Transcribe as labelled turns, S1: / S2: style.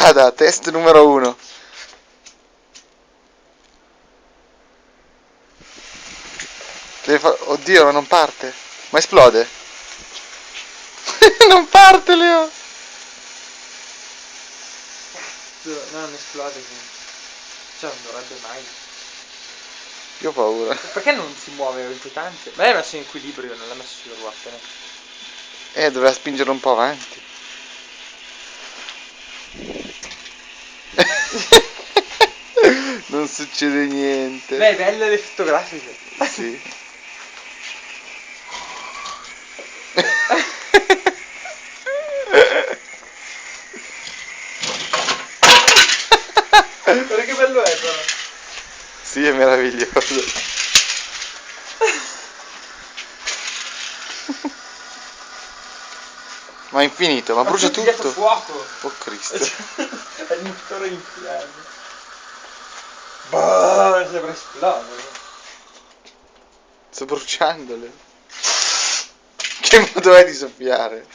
S1: strada, test numero 1. Oddio, ma non parte. Ma esplode. Non parte, Leo.
S2: No, non esplode. Cioè, non dovrebbe mai.
S1: Io ho paura.
S2: Perché non si muove è inquietante? Ma l'hai messo in equilibrio, non l'ha messo sulle ruote, no?
S1: Doveva spingere un po' avanti. Non succede niente.
S2: Beh, belle le fotografiche.
S1: Sì.
S2: Guarda che bello è però.
S1: Sì, è meraviglioso. Ma è infinito, ma brucia tutto.
S2: Fuoco.
S1: Oh Cristo.
S2: È il motore in fiamme. Boh, sembra esplodere.
S1: Sto bruciandole. Che modo è di soffiare?